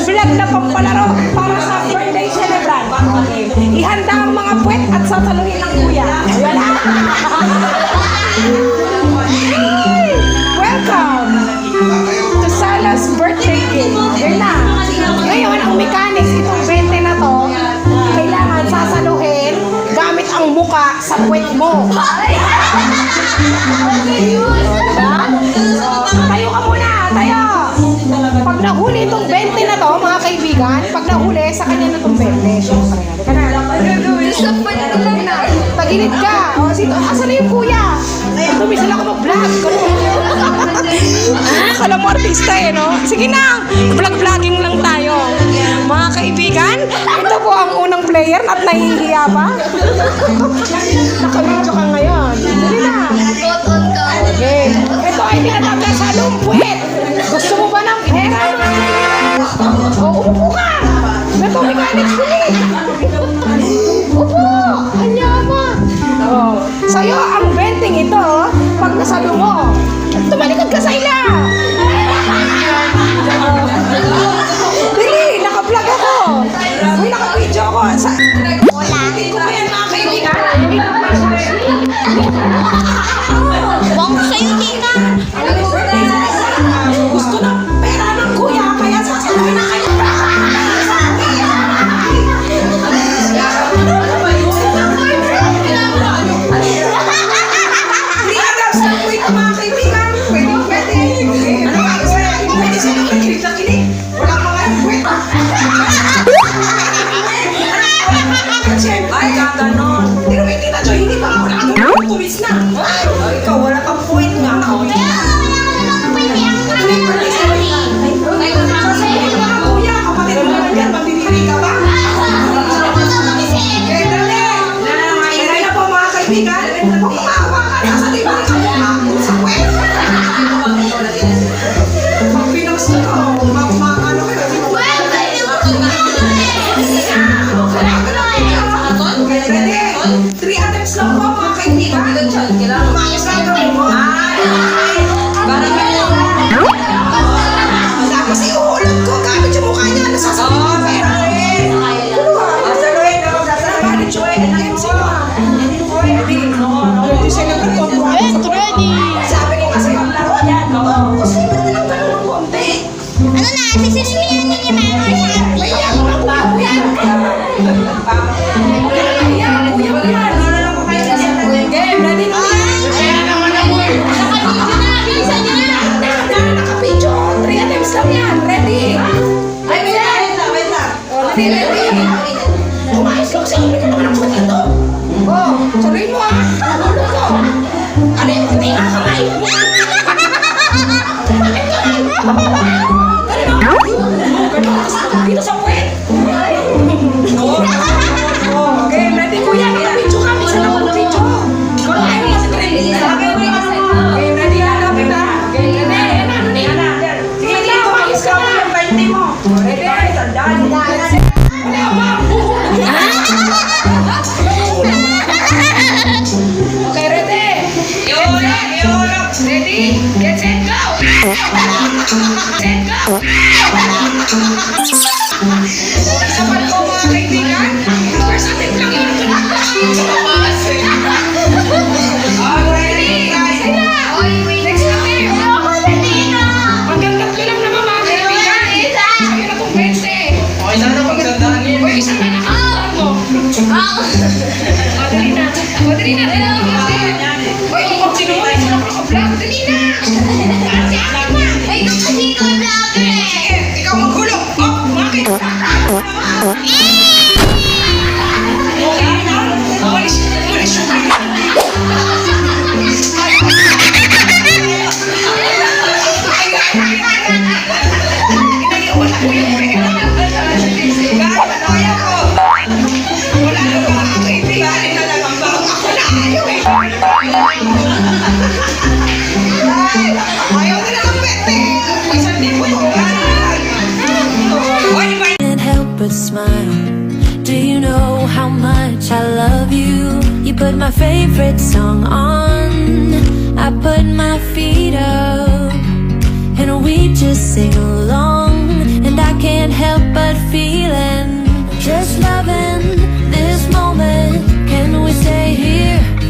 Vlog na pampalaro para sa birthday celebrant. Okay. Ihanda ang mga puwet at sasaluhin ng kuya. Ayan na. Welcome to Sala's birthday cake. Ayan na. Ngayon, ang mechanics itong 20 na to, kailangan sasaluhin gamit ang muka sa puwet mo. Tayo ka muna, tayo. Pag nahuli itong 20 na to, mga kaibigan, pag nahuli, sa kanya na itong 20. Siyempre, halika na. Tagilid ka. O, asan na yung kuya? Tumisil ako mag-vlog. Akala mo artista eh, no? Sige na, vlog-vlogging lang tayo. Mga kaibigan, ito po ang unang player at nahihiya pa. Naka-video ka ngayon. Sige na. Okay. Ito ay tinatawag sa lumpwet. Gusto mo ba ng pera? O, upo ka. Ito, mechanics ulit. Upo. Anyaman. O, sa'yo ang venting ito, pag nasalo mo, tumalikod ka sa ila. Dili, naka-vlog ako. Uy, naka-video ako. Wala. Hindi ko ba yan mga kaibigan? Bong sa'yo, tita. Gusto ng pera ng kuya, kaya sasaluhin na kayo. Ay, gaganon. Pero hindi na, Joy. Hindi pa ako nakaganon. Tumis na. Ay, ikaw, wala kang point nga. Kuya, kapatid mo naman yan. Mabibili ka ba? Okay, dali. Dali na po mga kaibigan. Kung kumawa ka, nasa di ba ka mo sa kwet? Pag pinos na to, ano kayo? Ready? 3 attempts lang po mga kaibigan. Umayos lang gawin mo. Tapos iuulog ko gamit yung mukha niya. Nasasabihin ko pera rin. Sasaluhin ako. Sasaluhin ko. Ready sila ka ito. Ready. Sabi ko kasi ang laro yan. Gusto mo na lang tanong ng konti. Ano na? Sisilimihan niyo yung mga sabi. Kaya ako na kuya yan. Game, ready na naka-video. 3 attempts lang yan. Ready? Ay, wait lang. Ready? Umayos lang kasi hindi ka naman ang puti ito. Oh, saluhin mo ah. Nahulog ko. Ano yung hindi nga kamay? Bakit kamay? Dito sa puwet. Okay, ready kuya. Naka-video kami. Sa naka-video. Ikaw na kayo kasi ready. Okay, ready na lang kita. Okay, ready. Ano ni? Sige na, umayos ka na. Ready mo. Ready? Wala ba? Okay, ready? Ready? Get set, go! Set, go! Sapat ko mga kaibigan. First attempt lang yun. Ready? Next attempt. Hanggang 3 lang naman mga kaibigan. Sa'yo na itong 20. Okay na pagsandaan niyo. Uy, isa na nakakatahan mo. Dali na. Dali na. Uy, kung sino mo, isa na vlog. Dali na. Ay, kasi ko vlogger eh. Sige, ikaw maghulog. Mga kaibigan. Okay na. Umalis yung Inayawan ako yung pera. Gano'n, anoya ko. Wala na mga kaibigan. Ako na ayaw eh. Ayaw na lang pwede. Isang libo yung Can't help but smile. Do you know how much I love you? You put my favorite song on. I put my feet up. And we just sing along, and I can't help but feeling just loving this moment. Can we stay here